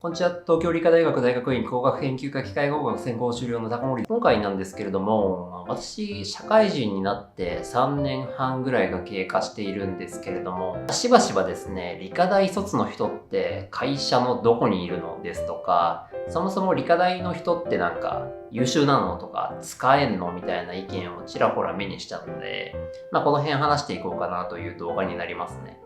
こんにちは。東京理科大学大学院工学研究科機械工学専攻修了の高森。今回なんですけれども、私、社会人になって3年半ぐらいが経過しているんですけれども、しばしばですね、理科大卒の人って会社のどこにいるのですとか、そもそも理科大の人ってなんか優秀なのとか使えんのみたいな意見をちらほら目にしたので、この辺話していこうかなという動画になりますね。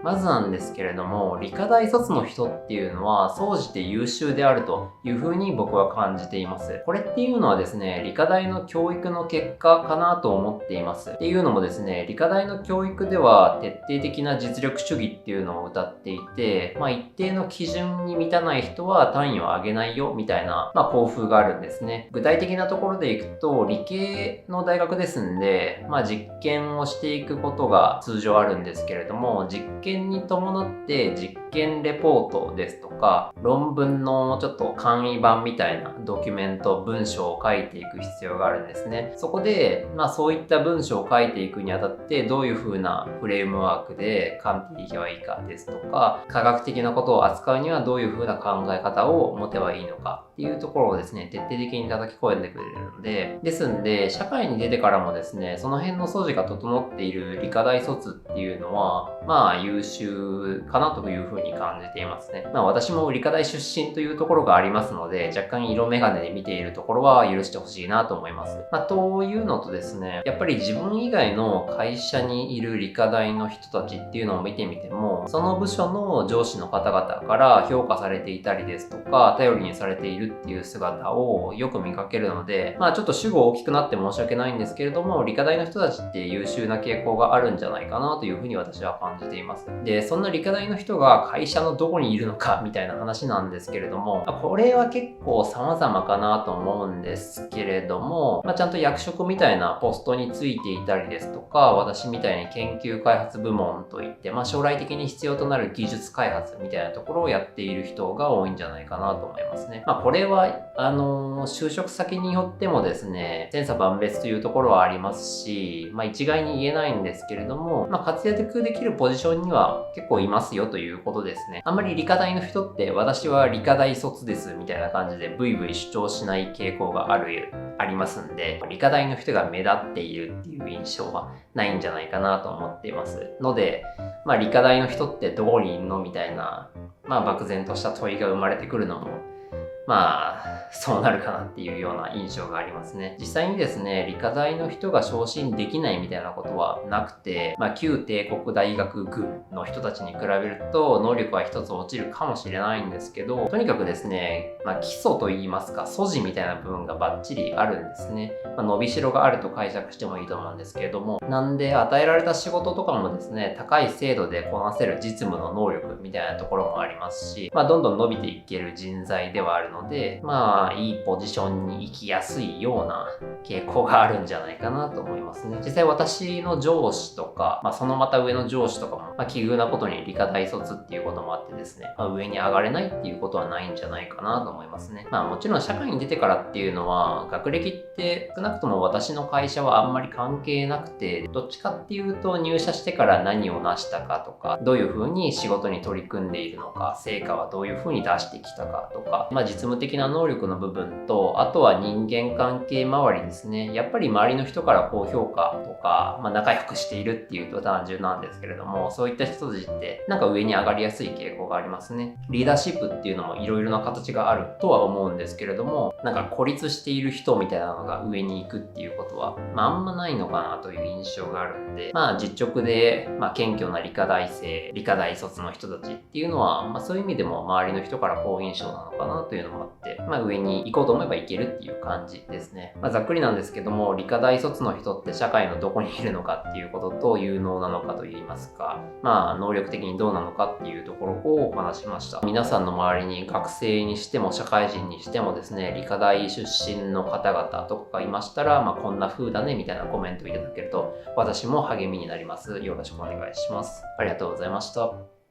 まずなんですけれども、理科大卒の人っていうのは、総じて優秀であるというふうに僕は感じています。これっていうのはですね、理科大の教育の結果かなと思っています。っていうのもですね、理科大の教育では徹底的な実力主義っていうのを謳っていて、一定の基準に満たない人は単位を上げないよみたいな、校風があるんですね。具体的なところでいくと、理系の大学ですんで、実験をしていくことが通常あるんですけれども、実験に伴って実験レポートですとか論文のちょっと簡易版みたいなドキュメント文章を書いていく必要があるんですね。そこでそういった文章を書いていくにあたってどういう風なフレームワークで書いていけばいいかですとか、科学的なことを扱うにはどういう風な考え方を持てばいいのかっていうところをですね、徹底的に叩き込んでくれるので、ですんで社会に出てからもですね、その辺の素地が整っている理科大卒っていうのは優秀かなというふうに感じていますね。私も理科大出身というところがありますので、若干色眼鏡で見ているところは許してほしいなと思います。というのとですね、やっぱり自分以外の会社にいる理科大の人たちっていうのを見てみても、その部署の上司の方々から評価されていたりですとか、頼りにされているっていう姿をよく見かけるので、ちょっと主語大きくなって申し訳ないんですけれども、理科大の人たちって優秀な傾向があるんじゃないかなというふうに私は感じています。で、そんな理科大の人が会社のどこにいるのかみたいな話なんですけれども、これは結構様々かなと思うんですけれども、ちゃんと役職みたいなポストについていたりですとか、私みたいに研究開発部門といって、将来的に必要となる技術開発みたいなところをやっている人が多いんじゃないかなと思いますね。これは、就職先によってもですね、千差万別というところはありますし、一概に言えないんですけれども、活躍できるポジションには結構いますよということですね。あんまり理科大の人って私は理科大卒ですみたいな感じでブイブイ主張しない傾向がありますんで、理科大の人が目立っているっていう印象はないんじゃないかなと思っていますので、理科大の人ってどこにいるのみたいな、漠然とした問いが生まれてくるのもそうなるかなっていうような印象がありますね。実際にですね、理科大の人が昇進できないみたいなことはなくて、旧帝国大学群の人たちに比べると能力は一つ落ちるかもしれないんですけど、とにかくですね、基礎といいますか、素地みたいな部分がバッチリあるんですね。伸びしろがあると解釈してもいいと思うんですけれども、なんで与えられた仕事とかもですね、高い精度でこなせる実務の能力みたいなところもありますし、どんどん伸びていける人材ではあるので、いいポジションに行きやすいような傾向があるんじゃないかなと思いますね。実際私の上司とか、そのまた上の上司とかも、奇遇なことに理科大卒っていうこともあってですね、上に上がれないっていうことはないんじゃないかなと思いますね。もちろん社会に出てからっていうのは、学歴って少なくとも私の会社はあんまり関係なくて、どっちかっていうと入社してから何を成したかとか、どういうふうに仕事に取り組んでいるのか、成果はどういうふうに出してきたかとか、実務的な能力の部分と、あとは人間関係周りですね。やっぱり周りの人から高評価とか、仲良くしているっていうと単純なんですけれども、そういった人たちって上に上がりやすい傾向がありますね。リーダーシップっていうのもいろいろな形があるとは思うんですけれども、孤立している人みたいなのが上に行くっていうことは、あんまないのかなという印象があるんで、実直で、謙虚な理科大卒の人たちっていうのは、そういう意味でも周りの人から好印象なのかなというのもあって、上に行こうと思えばいけるっていう感じですね。ざっくりなんですけども、理科大卒の人って社会のどこにいるのかっていうことと有能なのかといいますか、能力的にどうなのかっていうところをお話しました。皆さんの周りに学生にしても社会人にしてもですね、理科大出身の方々とかがいましたら、こんな風だねみたいなコメントをいただけると私も励みになります。よろしくお願いします。ありがとうございました。